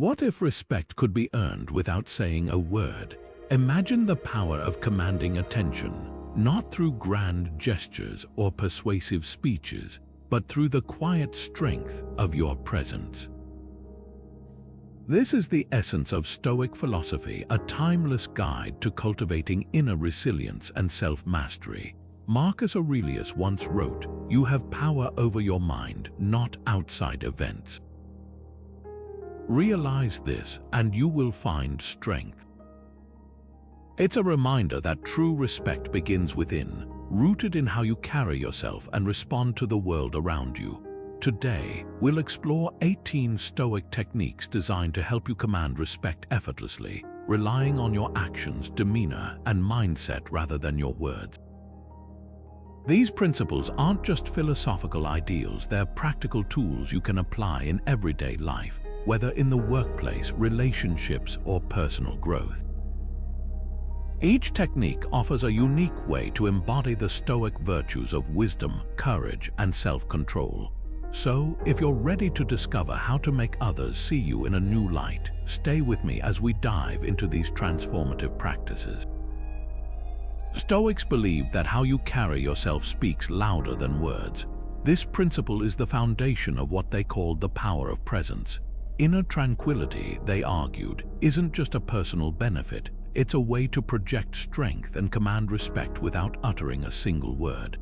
What if respect could be earned without saying a word? Imagine the power of commanding attention, not through grand gestures or persuasive speeches, but through the quiet strength of your presence. This is the essence of Stoic philosophy, a timeless guide to cultivating inner resilience and self-mastery. Marcus Aurelius once wrote, "You have power over your mind, not outside events." Realize this, and you will find strength. It's a reminder that true respect begins within, rooted in how you carry yourself and respond to the world around you. Today, we'll explore 18 Stoic techniques designed to help you command respect effortlessly, relying on your actions, demeanor, and mindset rather than your words. These principles aren't just philosophical ideals, they're practical tools you can apply in everyday life, whether in the workplace, relationships, or personal growth. Each technique offers a unique way to embody the Stoic virtues of wisdom, courage, and self-control. So, if you're ready to discover how to make others see you in a new light, stay with me as we dive into these transformative practices. Stoics believe that how you carry yourself speaks louder than words. This principle is the foundation of what they called the power of presence. Inner tranquility, they argued, isn't just a personal benefit, it's a way to project strength and command respect without uttering a single word.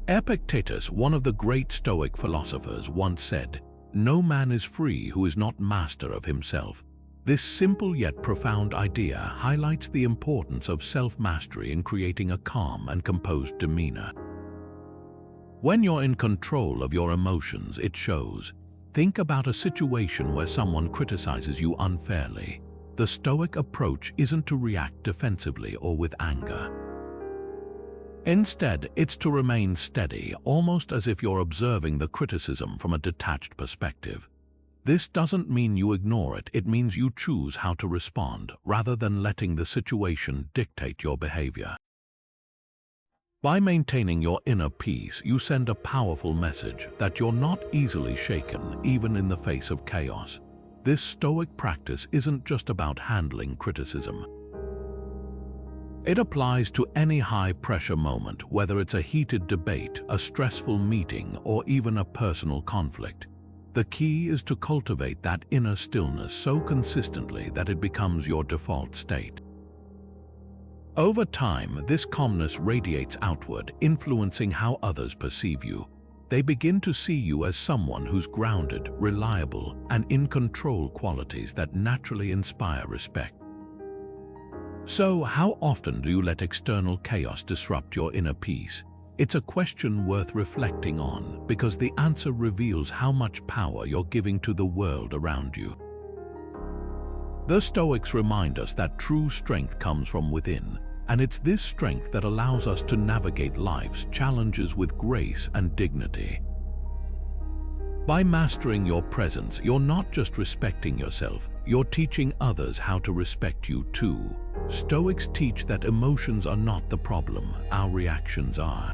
Epictetus, one of the great Stoic philosophers, once said, "No man is free who is not master of himself." This simple yet profound idea highlights the importance of self-mastery in creating a calm and composed demeanor. When you're in control of your emotions, it shows. Think about a situation where someone criticizes you unfairly. The Stoic approach isn't to react defensively or with anger. Instead, it's to remain steady, almost as if you're observing the criticism from a detached perspective. This doesn't mean you ignore it, it means you choose how to respond, rather than letting the situation dictate your behavior. By maintaining your inner peace, you send a powerful message that you're not easily shaken, even in the face of chaos. This Stoic practice isn't just about handling criticism. It applies to any high-pressure moment, whether it's a heated debate, a stressful meeting, or even a personal conflict. The key is to cultivate that inner stillness so consistently that it becomes your default state. Over time, this calmness radiates outward, influencing how others perceive you. They begin to see you as someone who's grounded, reliable, and in control, qualities that naturally inspire respect. So, how often do you let external chaos disrupt your inner peace? It's a question worth reflecting on, because the answer reveals how much power you're giving to the world around you. The Stoics remind us that true strength comes from within, and it's this strength that allows us to navigate life's challenges with grace and dignity. By mastering your presence, you're not just respecting yourself, you're teaching others how to respect you too. Stoics teach that emotions are not the problem, our reactions are.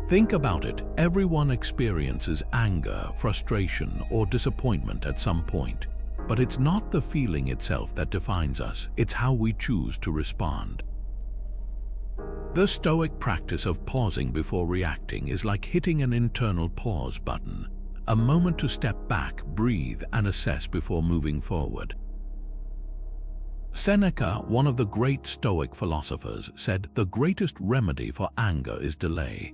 Think about it, everyone experiences anger, frustration, or disappointment at some point. But it's not the feeling itself that defines us, it's how we choose to respond. The Stoic practice of pausing before reacting is like hitting an internal pause button, a moment to step back, breathe, and assess before moving forward. Seneca, one of the great Stoic philosophers, said, "The greatest remedy for anger is delay."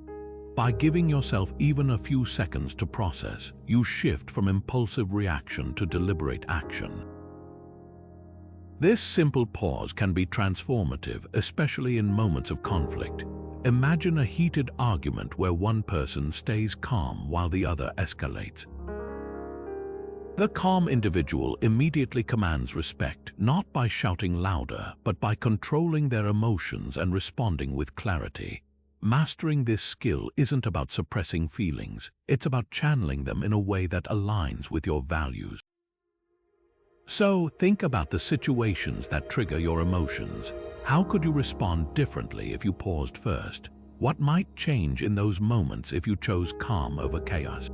By giving yourself even a few seconds to process, you shift from impulsive reaction to deliberate action. This simple pause can be transformative, especially in moments of conflict. Imagine a heated argument where one person stays calm while the other escalates. The calm individual immediately commands respect, not by shouting louder, but by controlling their emotions and responding with clarity. Mastering this skill isn't about suppressing feelings, it's about channeling them in a way that aligns with your values. So, think about the situations that trigger your emotions. How could you respond differently if you paused first? What might change in those moments if you chose calm over chaos?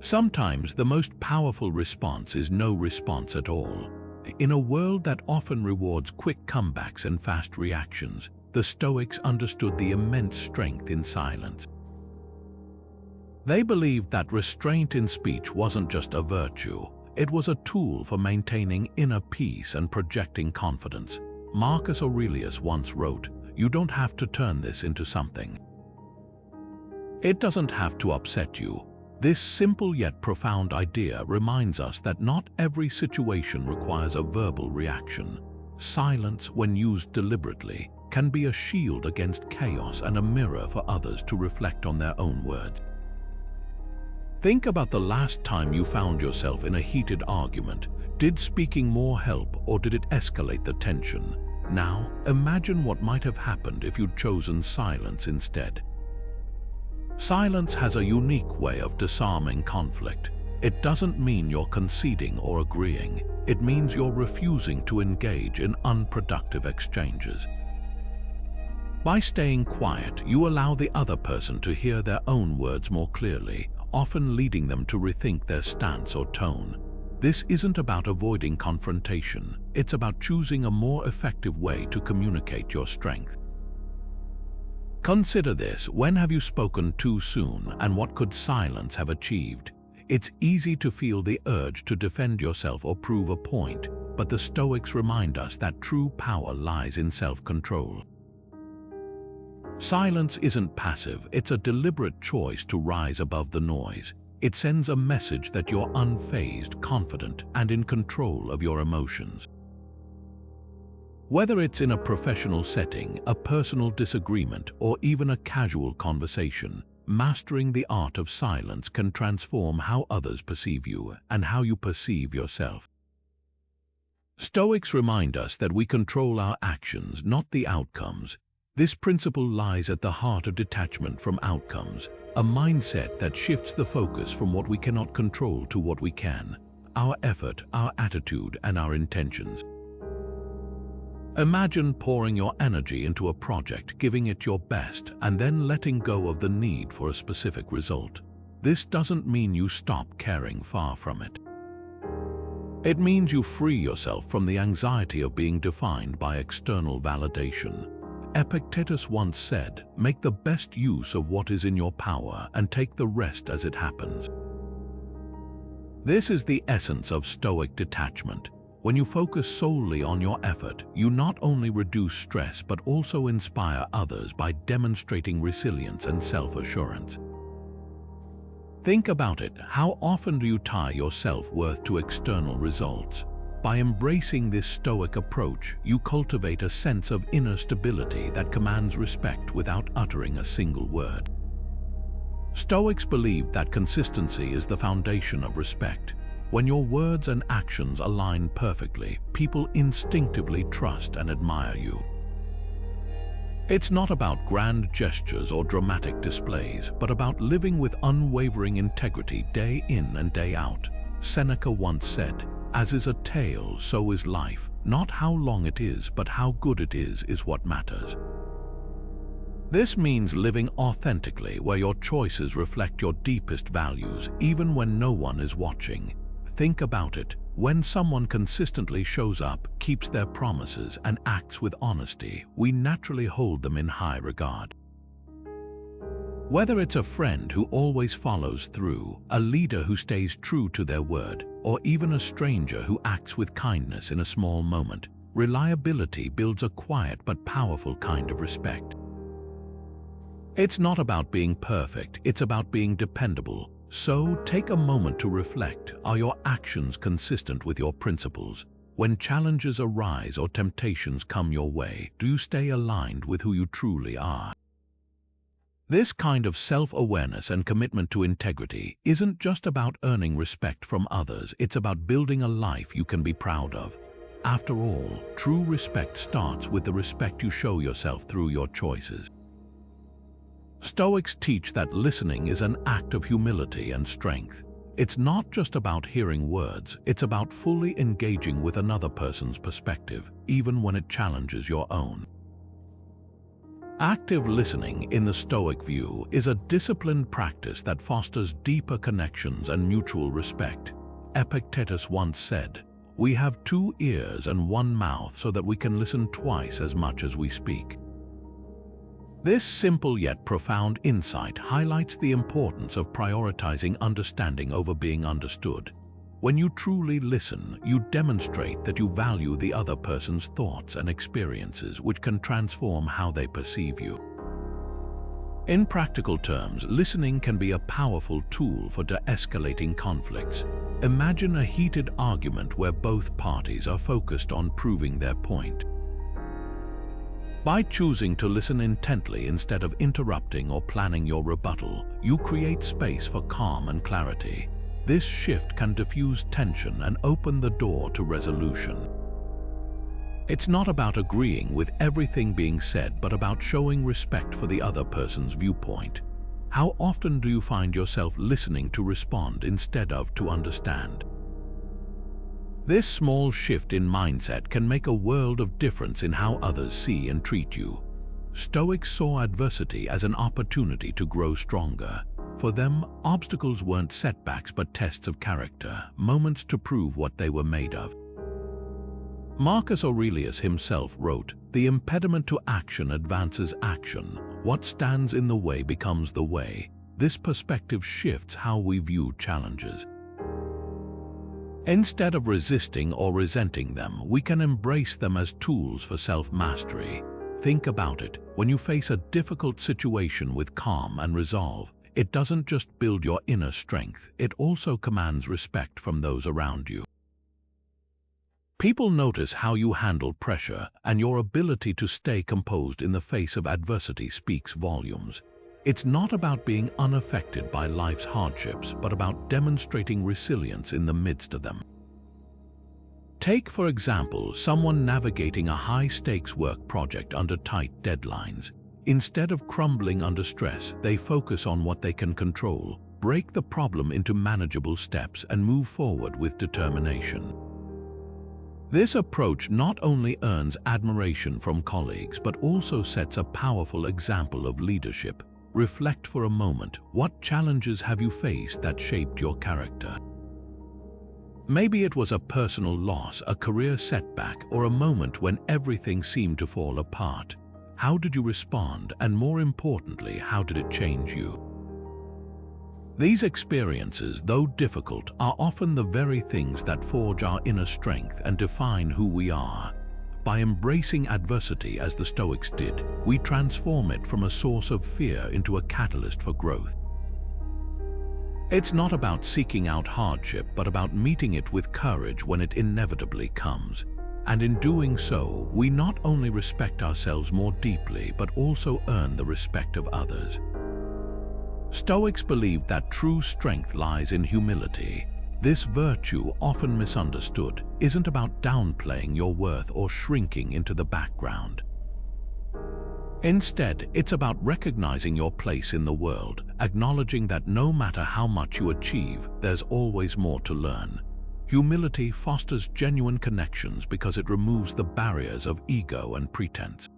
Sometimes the most powerful response is no response at all. In a world that often rewards quick comebacks and fast reactions, the Stoics understood the immense strength in silence. They believed that restraint in speech wasn't just a virtue, it was a tool for maintaining inner peace and projecting confidence. Marcus Aurelius once wrote, "You don't have to turn this into something. It doesn't have to upset you." This simple yet profound idea reminds us that not every situation requires a verbal reaction. Silence, when used deliberately, can be a shield against chaos and a mirror for others to reflect on their own words. Think about the last time you found yourself in a heated argument. Did speaking more help, or did it escalate the tension? Now, imagine what might have happened if you'd chosen silence instead. Silence has a unique way of disarming conflict. It doesn't mean you're conceding or agreeing. It means you're refusing to engage in unproductive exchanges. By staying quiet, you allow the other person to hear their own words more clearly, often leading them to rethink their stance or tone. This isn't about avoiding confrontation. It's about choosing a more effective way to communicate your strength. Consider this: when have you spoken too soon, and what could silence have achieved? It's easy to feel the urge to defend yourself or prove a point, but the Stoics remind us that true power lies in self-control. Silence isn't passive, it's a deliberate choice to rise above the noise. It sends a message that you're unfazed, confident, and in control of your emotions. Whether it's in a professional setting, a personal disagreement, or even a casual conversation, mastering the art of silence can transform how others perceive you and how you perceive yourself. Stoics remind us that we control our actions, not the outcomes. This principle lies at the heart of detachment from outcomes, a mindset that shifts the focus from what we cannot control to what we can: our effort, our attitude, and our intentions. Imagine pouring your energy into a project, giving it your best, and then letting go of the need for a specific result. This doesn't mean you stop caring, far from it. It means you free yourself from the anxiety of being defined by external validation. Epictetus once said, "Make the best use of what is in your power and take the rest as it happens." This is the essence of Stoic detachment. When you focus solely on your effort, you not only reduce stress but also inspire others by demonstrating resilience and self-assurance. Think about it: how often do you tie your self-worth to external results? By embracing this Stoic approach, you cultivate a sense of inner stability that commands respect without uttering a single word. Stoics believe that consistency is the foundation of respect. When your words and actions align perfectly, people instinctively trust and admire you. It's not about grand gestures or dramatic displays, but about living with unwavering integrity day in and day out. Seneca once said, "As is a tale, so is life. Not how long it is, but how good it is what matters." This means living authentically, where your choices reflect your deepest values, even when no one is watching. Think about it: when someone consistently shows up, keeps their promises, and acts with honesty, we naturally hold them in high regard. Whether it's a friend who always follows through, a leader who stays true to their word, or even a stranger who acts with kindness in a small moment, reliability builds a quiet but powerful kind of respect. It's not about being perfect, it's about being dependable. So take a moment to reflect: are your actions consistent with your principles? When challenges arise or temptations come your way, do you stay aligned with who you truly are? This kind of self-awareness and commitment to integrity isn't just about earning respect from others, it's about building a life you can be proud of. After all, true respect starts with the respect you show yourself through your choices. Stoics teach that listening is an act of humility and strength. It's not just about hearing words, it's about fully engaging with another person's perspective, even when it challenges your own. Active listening, in the Stoic view, is a disciplined practice that fosters deeper connections and mutual respect. Epictetus once said, "We have 2 ears and 1 mouth so that we can listen twice as much as we speak." This simple yet profound insight highlights the importance of prioritizing understanding over being understood. When you truly listen, you demonstrate that you value the other person's thoughts and experiences, which can transform how they perceive you. In practical terms, listening can be a powerful tool for de-escalating conflicts. Imagine a heated argument where both parties are focused on proving their point. By choosing to listen intently instead of interrupting or planning your rebuttal, you create space for calm and clarity. This shift can diffuse tension and open the door to resolution. It's not about agreeing with everything being said, but about showing respect for the other person's viewpoint. How often do you find yourself listening to respond instead of to understand? This small shift in mindset can make a world of difference in how others see and treat you. Stoics saw adversity as an opportunity to grow stronger. For them, obstacles weren't setbacks but tests of character, moments to prove what they were made of. Marcus Aurelius himself wrote, "The impediment to action advances action. What stands in the way becomes the way." This perspective shifts how we view challenges. Instead of resisting or resenting them, we can embrace them as tools for self-mastery. Think about it. When you face a difficult situation with calm and resolve, it doesn't just build your inner strength, it also commands respect from those around you. People notice how you handle pressure, and your ability to stay composed in the face of adversity speaks volumes. It's not about being unaffected by life's hardships, but about demonstrating resilience in the midst of them. Take, for example, someone navigating a high-stakes work project under tight deadlines. Instead of crumbling under stress, they focus on what they can control, break the problem into manageable steps, and move forward with determination. This approach not only earns admiration from colleagues, but also sets a powerful example of leadership. Reflect for a moment. What challenges have you faced that shaped your character? Maybe it was a personal loss, a career setback, or a moment when everything seemed to fall apart. How did you respond, and more importantly, how did it change you? These experiences, though difficult, are often the very things that forge our inner strength and define who we are. By embracing adversity as the Stoics did, we transform it from a source of fear into a catalyst for growth. It's not about seeking out hardship, but about meeting it with courage when it inevitably comes. And in doing so, we not only respect ourselves more deeply, but also earn the respect of others. Stoics believed that true strength lies in humility. This virtue, often misunderstood, isn't about downplaying your worth or shrinking into the background. Instead, it's about recognizing your place in the world, acknowledging that no matter how much you achieve, there's always more to learn. Humility fosters genuine connections because it removes the barriers of ego and pretense.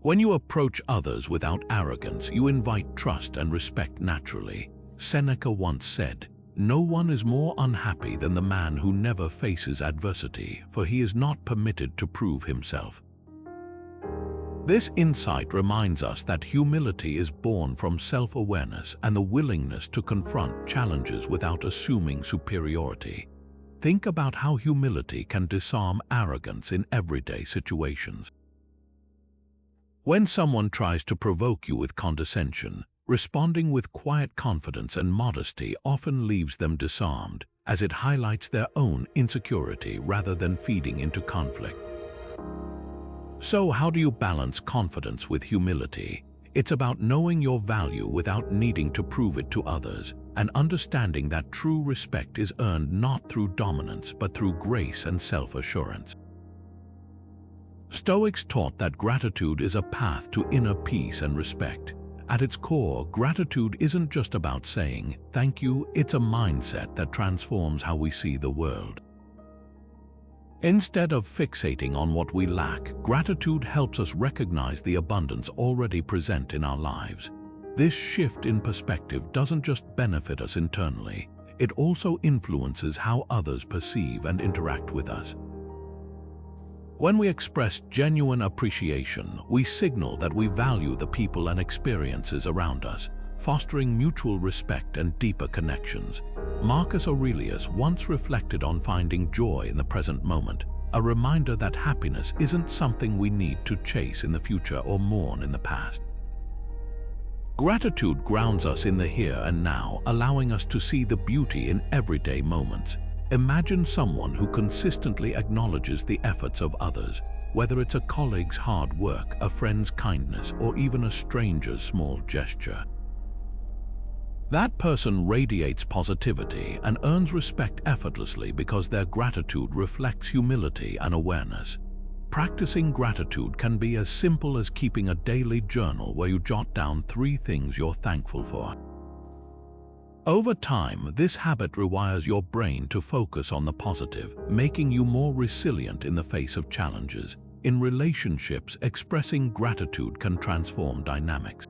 When you approach others without arrogance, you invite trust and respect naturally. Seneca once said, "No one is more unhappy than the man who never faces adversity, for he is not permitted to prove himself." This insight reminds us that humility is born from self-awareness and the willingness to confront challenges without assuming superiority. Think about how humility can disarm arrogance in everyday situations. When someone tries to provoke you with condescension, responding with quiet confidence and modesty often leaves them disarmed, as it highlights their own insecurity rather than feeding into conflict. So how do you balance confidence with humility? It's about knowing your value without needing to prove it to others, and understanding that true respect is earned not through dominance but through grace and self-assurance. Stoics taught that gratitude is a path to inner peace and respect. At its core, gratitude isn't just about saying thank you, it's a mindset that transforms how we see the world. Instead of fixating on what we lack, gratitude helps us recognize the abundance already present in our lives. This shift in perspective doesn't just benefit us internally, it also influences how others perceive and interact with us. When we express genuine appreciation, we signal that we value the people and experiences around us, fostering mutual respect and deeper connections. Marcus Aurelius once reflected on finding joy in the present moment, a reminder that happiness isn't something we need to chase in the future or mourn in the past. Gratitude grounds us in the here and now, allowing us to see the beauty in everyday moments. Imagine someone who consistently acknowledges the efforts of others, whether it's a colleague's hard work, a friend's kindness, or even a stranger's small gesture. That person radiates positivity and earns respect effortlessly because their gratitude reflects humility and awareness. Practicing gratitude can be as simple as keeping a daily journal where you jot down 3 things you're thankful for. Over time, this habit rewires your brain to focus on the positive, making you more resilient in the face of challenges. In relationships, expressing gratitude can transform dynamics.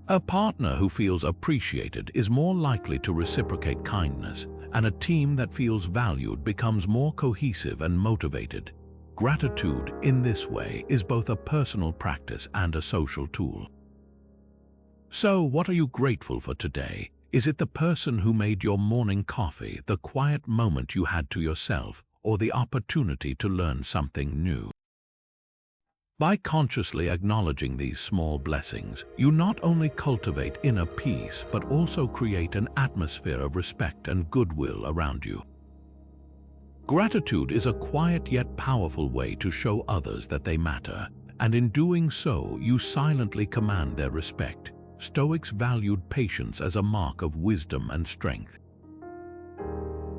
A partner who feels appreciated is more likely to reciprocate kindness, and a team that feels valued becomes more cohesive and motivated. Gratitude, in this way, is both a personal practice and a social tool. So, what are you grateful for today? Is it the person who made your morning coffee, the quiet moment you had to yourself, or the opportunity to learn something new? By consciously acknowledging these small blessings, you not only cultivate inner peace, but also create an atmosphere of respect and goodwill around you. Gratitude is a quiet yet powerful way to show others that they matter, and in doing so, you silently command their respect. Stoics valued patience as a mark of wisdom and strength.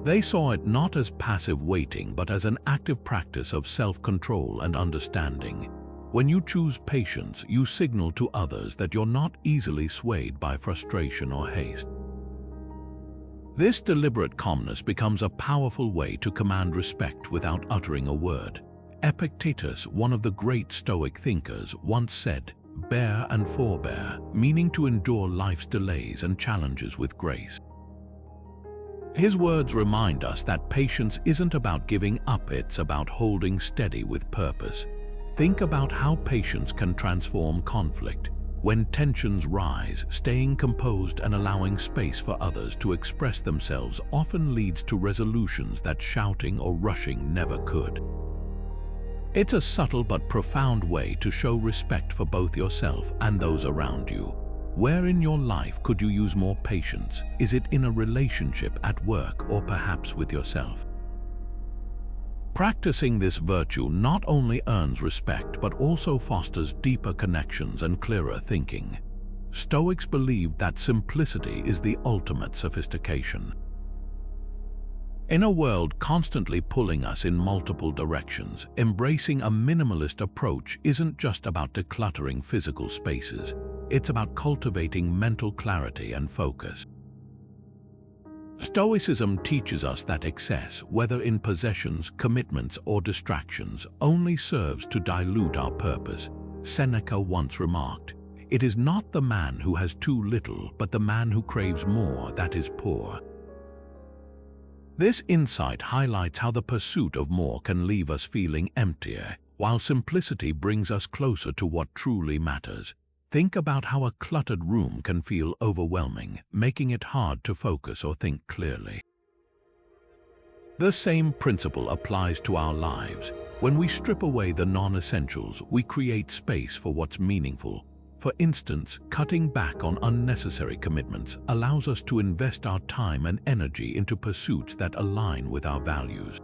They saw it not as passive waiting, but as an active practice of self-control and understanding. When you choose patience, you signal to others that you're not easily swayed by frustration or haste. This deliberate calmness becomes a powerful way to command respect without uttering a word. Epictetus, one of the great Stoic thinkers, once said, "Bear and forbear," meaning to endure life's delays and challenges with grace. His words remind us that patience isn't about giving up, it's about holding steady with purpose. Think about how patience can transform conflict. When tensions rise, staying composed and allowing space for others to express themselves often leads to resolutions that shouting or rushing never could. It's a subtle but profound way to show respect for both yourself and those around you. Where in your life could you use more patience? Is it in a relationship, at work, or perhaps with yourself? Practicing this virtue not only earns respect but also fosters deeper connections and clearer thinking. Stoics believed that simplicity is the ultimate sophistication. In a world constantly pulling us in multiple directions, embracing a minimalist approach isn't just about decluttering physical spaces, it's about cultivating mental clarity and focus. Stoicism teaches us that excess, whether in possessions, commitments, or distractions, only serves to dilute our purpose. Seneca once remarked, "It is not the man who has too little, but the man who craves more that is poor." This insight highlights how the pursuit of more can leave us feeling emptier, while simplicity brings us closer to what truly matters. Think about how a cluttered room can feel overwhelming, making it hard to focus or think clearly. The same principle applies to our lives. When we strip away the non-essentials, we create space for what's meaningful. For instance, cutting back on unnecessary commitments allows us to invest our time and energy into pursuits that align with our values.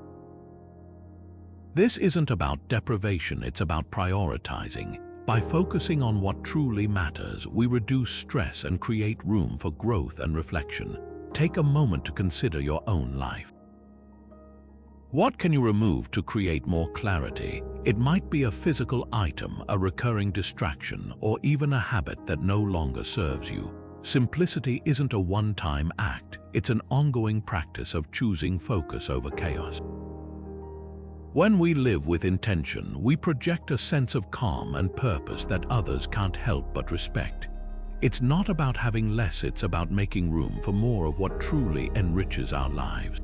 This isn't about deprivation, it's about prioritizing. By focusing on what truly matters, we reduce stress and create room for growth and reflection. Take a moment to consider your own life. What can you remove to create more clarity? It might be a physical item, a recurring distraction, or even a habit that no longer serves you. Simplicity isn't a one-time act, it's an ongoing practice of choosing focus over chaos. When we live with intention, we project a sense of calm and purpose that others can't help but respect. It's not about having less, it's about making room for more of what truly enriches our lives.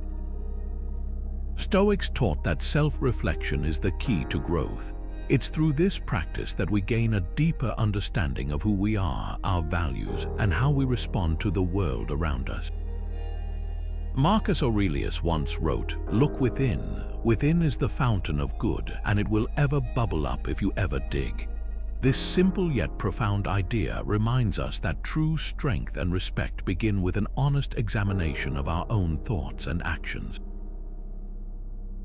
Stoics taught that self-reflection is the key to growth. It's through this practice that we gain a deeper understanding of who we are, our values, and how we respond to the world around us. Marcus Aurelius once wrote, "Look within. Within is the fountain of good, and it will ever bubble up if you ever dig." This simple yet profound idea reminds us that true strength and respect begin with an honest examination of our own thoughts and actions.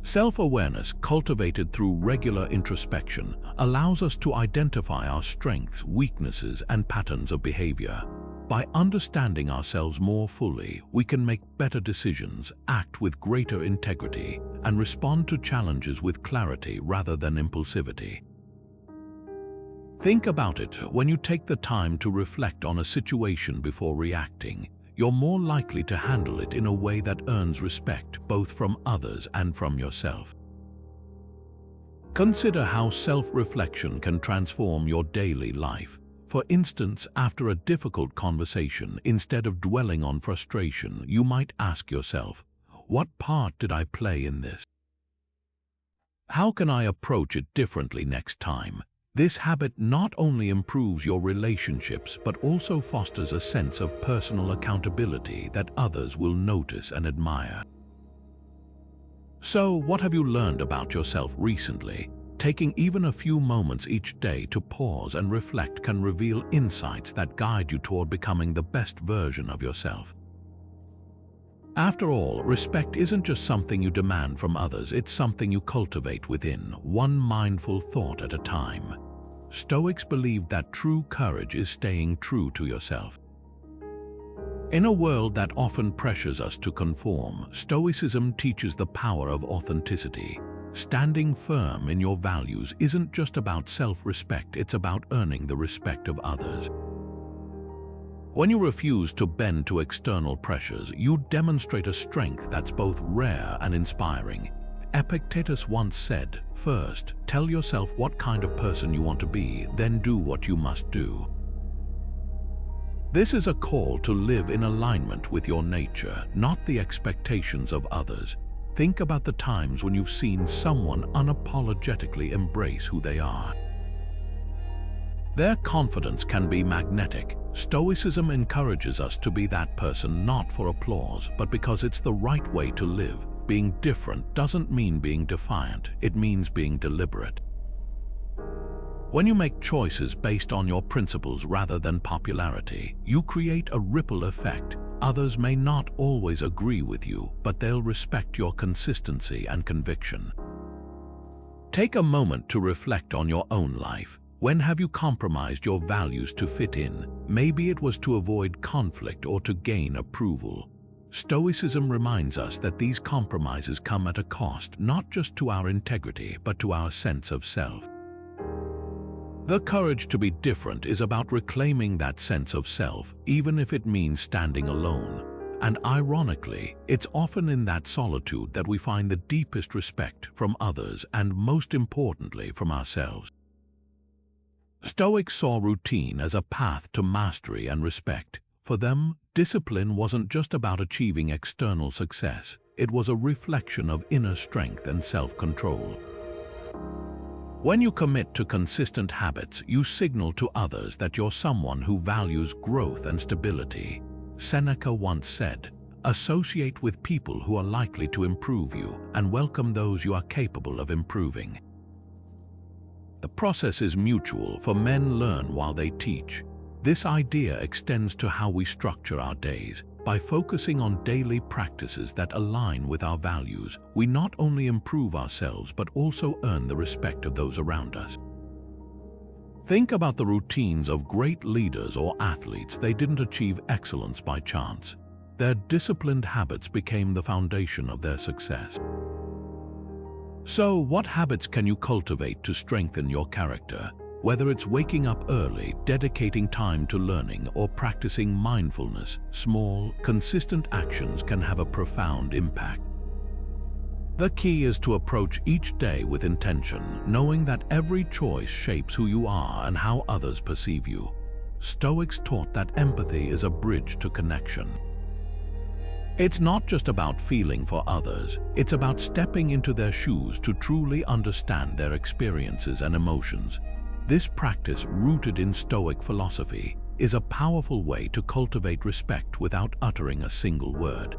Self-awareness, cultivated through regular introspection, allows us to identify our strengths, weaknesses, and patterns of behavior. By understanding ourselves more fully, we can make better decisions, act with greater integrity, and respond to challenges with clarity rather than impulsivity. Think about it. When you take the time to reflect on a situation before reacting, you're more likely to handle it in a way that earns respect both from others and from yourself. Consider how self-reflection can transform your daily life. For instance, after a difficult conversation, instead of dwelling on frustration, you might ask yourself, "What part did I play in this? How can I approach it differently next time?" This habit not only improves your relationships but also fosters a sense of personal accountability that others will notice and admire. So, what have you learned about yourself recently? Taking even a few moments each day to pause and reflect can reveal insights that guide you toward becoming the best version of yourself. After all, respect isn't just something you demand from others, it's something you cultivate within, one mindful thought at a time. Stoics believe that true courage is staying true to yourself. In a world that often pressures us to conform, Stoicism teaches the power of authenticity. Standing firm in your values isn't just about self-respect, it's about earning the respect of others. When you refuse to bend to external pressures, you demonstrate a strength that's both rare and inspiring. Epictetus once said, "First, tell yourself what kind of person you want to be, then do what you must do." This is a call to live in alignment with your nature, not the expectations of others. Think about the times when you've seen someone unapologetically embrace who they are. Their confidence can be magnetic. Stoicism encourages us to be that person not for applause, but because it's the right way to live. Being different doesn't mean being defiant, it means being deliberate. When you make choices based on your principles rather than popularity, you create a ripple effect. Others may not always agree with you, but they'll respect your consistency and conviction. Take a moment to reflect on your own life. When have you compromised your values to fit in? Maybe it was to avoid conflict or to gain approval. Stoicism reminds us that these compromises come at a cost, not just to our integrity, but to our sense of self. The courage to be different is about reclaiming that sense of self, even if it means standing alone. And ironically, it's often in that solitude that we find the deepest respect from others and, most importantly, from ourselves. Stoics saw routine as a path to mastery and respect. For them, discipline wasn't just about achieving external success, it was a reflection of inner strength and self-control. When you commit to consistent habits, you signal to others that you're someone who values growth and stability. Seneca once said, "Associate with people who are likely to improve you, and welcome those you are capable of improving." The process is mutual, for men learn while they teach. This idea extends to how we structure our days. By focusing on daily practices that align with our values, we not only improve ourselves but also earn the respect of those around us. Think about the routines of great leaders or athletes. They didn't achieve excellence by chance. Their disciplined habits became the foundation of their success. So, what habits can you cultivate to strengthen your character? Whether it's waking up early, dedicating time to learning, or practicing mindfulness, small, consistent actions can have a profound impact. The key is to approach each day with intention, knowing that every choice shapes who you are and how others perceive you. Stoics taught that empathy is a bridge to connection. It's not just about feeling for others, it's about stepping into their shoes to truly understand their experiences and emotions. This practice, rooted in Stoic philosophy, is a powerful way to cultivate respect without uttering a single word.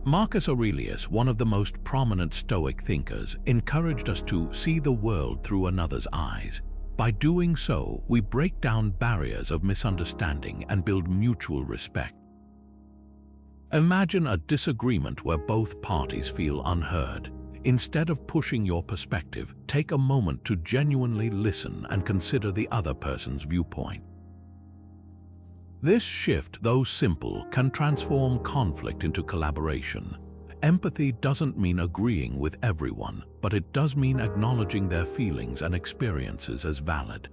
Marcus Aurelius, one of the most prominent Stoic thinkers, encouraged us to see the world through another's eyes. By doing so, we break down barriers of misunderstanding and build mutual respect. Imagine a disagreement where both parties feel unheard. Instead of pushing your perspective, take a moment to genuinely listen and consider the other person's viewpoint. This shift, though simple, can transform conflict into collaboration. Empathy doesn't mean agreeing with everyone, but it does mean acknowledging their feelings and experiences as valid.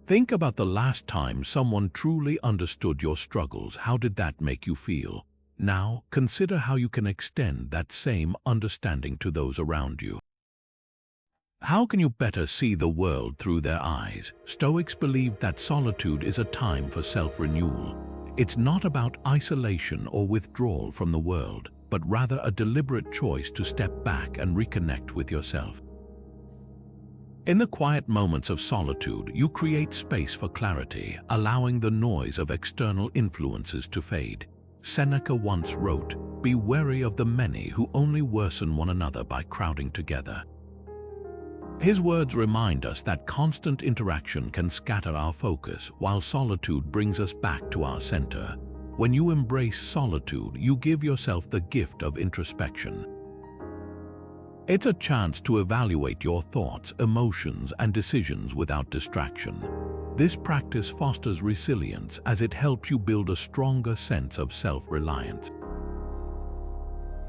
Think about the last time someone truly understood your struggles. How did that make you feel? Now, consider how you can extend that same understanding to those around you. How can you better see the world through their eyes? Stoics believe that solitude is a time for self-renewal. It's not about isolation or withdrawal from the world, but rather a deliberate choice to step back and reconnect with yourself. In the quiet moments of solitude, you create space for clarity, allowing the noise of external influences to fade. Seneca once wrote, "Be wary of the many who only worsen one another by crowding together." His words remind us that constant interaction can scatter our focus, while solitude brings us back to our center. When you embrace solitude, you give yourself the gift of introspection. It's a chance to evaluate your thoughts, emotions, and decisions without distraction. This practice fosters resilience as it helps you build a stronger sense of self-reliance.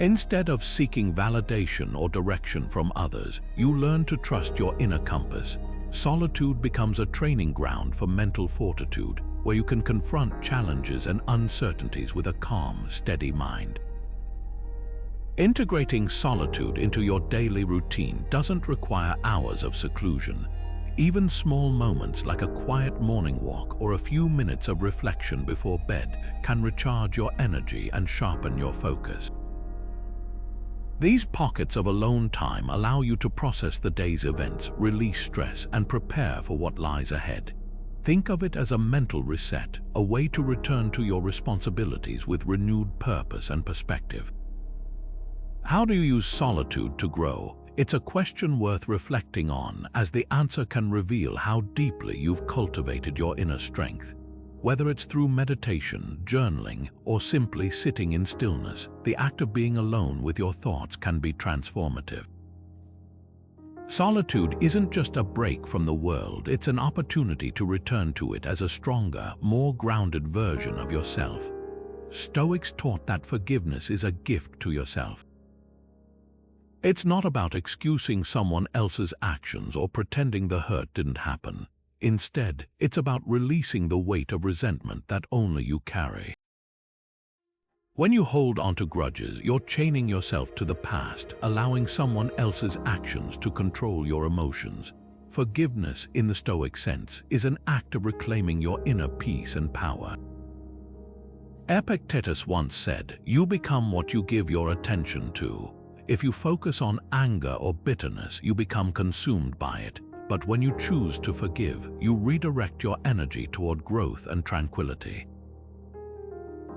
Instead of seeking validation or direction from others, you learn to trust your inner compass. Solitude becomes a training ground for mental fortitude, where you can confront challenges and uncertainties with a calm, steady mind. Integrating solitude into your daily routine doesn't require hours of seclusion. Even small moments like a quiet morning walk or a few minutes of reflection before bed can recharge your energy and sharpen your focus. These pockets of alone time allow you to process the day's events, release stress, and prepare for what lies ahead. Think of it as a mental reset, a way to return to your responsibilities with renewed purpose and perspective. How do you use solitude to grow? It's a question worth reflecting on, as the answer can reveal how deeply you've cultivated your inner strength. Whether it's through meditation, journaling, or simply sitting in stillness, the act of being alone with your thoughts can be transformative. Solitude isn't just a break from the world, it's an opportunity to return to it as a stronger, more grounded version of yourself. Stoics taught that forgiveness is a gift to yourself. It's not about excusing someone else's actions or pretending the hurt didn't happen. Instead, it's about releasing the weight of resentment that only you carry. When you hold onto grudges, you're chaining yourself to the past, allowing someone else's actions to control your emotions. Forgiveness, in the Stoic sense, is an act of reclaiming your inner peace and power. Epictetus once said, "You become what you give your attention to." If you focus on anger or bitterness, you become consumed by it. But when you choose to forgive, you redirect your energy toward growth and tranquility.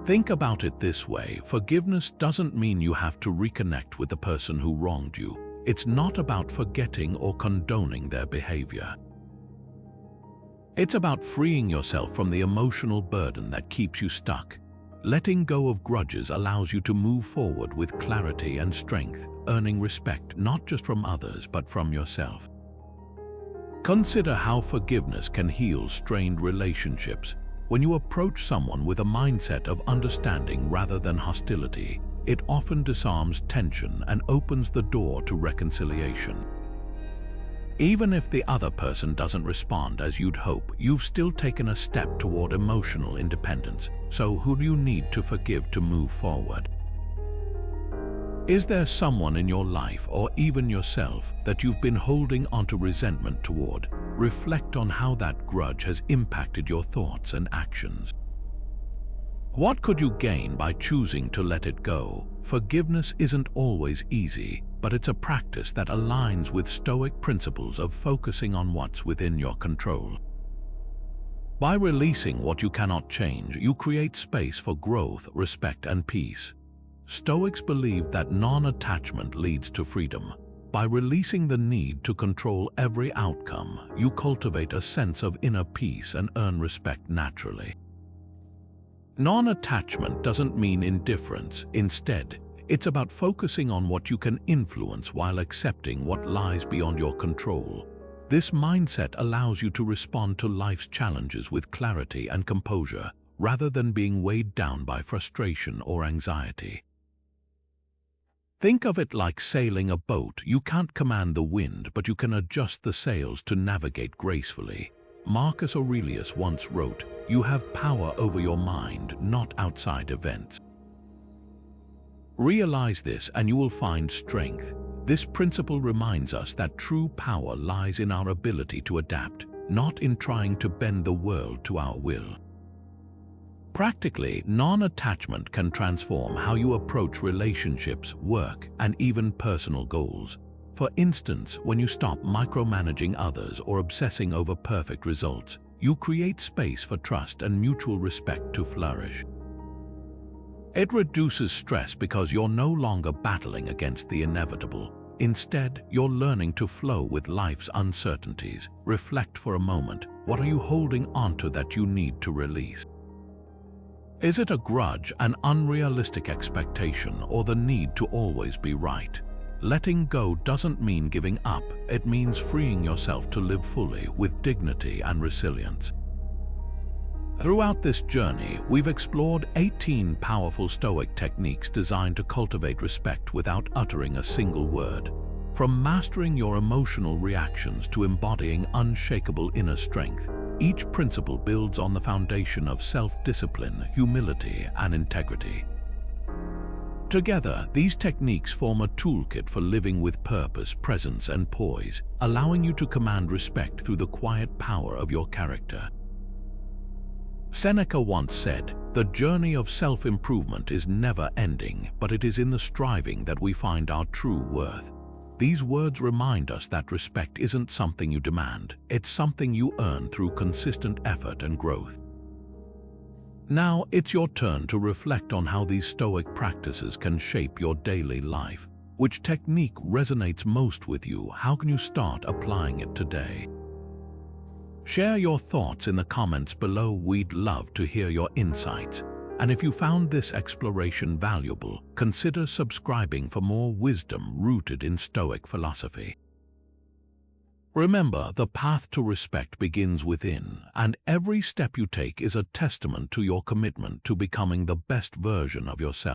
Think about it this way: forgiveness doesn't mean you have to reconnect with the person who wronged you. It's not about forgetting or condoning their behavior. It's about freeing yourself from the emotional burden that keeps you stuck. Letting go of grudges allows you to move forward with clarity and strength, earning respect not just from others but from yourself. Consider how forgiveness can heal strained relationships. When you approach someone with a mindset of understanding rather than hostility, it often disarms tension and opens the door to reconciliation. Even if the other person doesn't respond as you'd hope, you've still taken a step toward emotional independence. So who do you need to forgive to move forward? Is there someone in your life or even yourself that you've been holding onto resentment toward? Reflect on how that grudge has impacted your thoughts and actions. What could you gain by choosing to let it go? Forgiveness isn't always easy, but it's a practice that aligns with Stoic principles of focusing on what's within your control. By releasing what you cannot change, you create space for growth, respect, and peace. Stoics believe that non-attachment leads to freedom. By releasing the need to control every outcome, you cultivate a sense of inner peace and earn respect naturally. Non-attachment doesn't mean indifference. Instead, it's about focusing on what you can influence while accepting what lies beyond your control. This mindset allows you to respond to life's challenges with clarity and composure, rather than being weighed down by frustration or anxiety. Think of it like sailing a boat. You can't command the wind, but you can adjust the sails to navigate gracefully. Marcus Aurelius once wrote, "You have power over your mind, not outside events." Realize this and you will find strength. This principle reminds us that true power lies in our ability to adapt, not in trying to bend the world to our will. Practically, non-attachment can transform how you approach relationships, work, and even personal goals. For instance, when you stop micromanaging others or obsessing over perfect results, you create space for trust and mutual respect to flourish. It reduces stress because you're no longer battling against the inevitable. Instead, you're learning to flow with life's uncertainties. Reflect for a moment. What are you holding onto that you need to release? Is it a grudge, an unrealistic expectation, or the need to always be right? Letting go doesn't mean giving up. It means freeing yourself to live fully with dignity and resilience. Throughout this journey, we've explored 18 powerful Stoic techniques designed to cultivate respect without uttering a single word. From mastering your emotional reactions to embodying unshakable inner strength, each principle builds on the foundation of self-discipline, humility, and integrity. Together, these techniques form a toolkit for living with purpose, presence, and poise, allowing you to command respect through the quiet power of your character. Seneca once said, "The journey of self-improvement is never ending, but it is in the striving that we find our true worth." These words remind us that respect isn't something you demand, it's something you earn through consistent effort and growth. Now, it's your turn to reflect on how these Stoic practices can shape your daily life. Which technique resonates most with you? How can you start applying it today? Share your thoughts in the comments below. We'd love to hear your insights. And if you found this exploration valuable, consider subscribing for more wisdom rooted in Stoic philosophy. Remember, the path to respect begins within, and every step you take is a testament to your commitment to becoming the best version of yourself.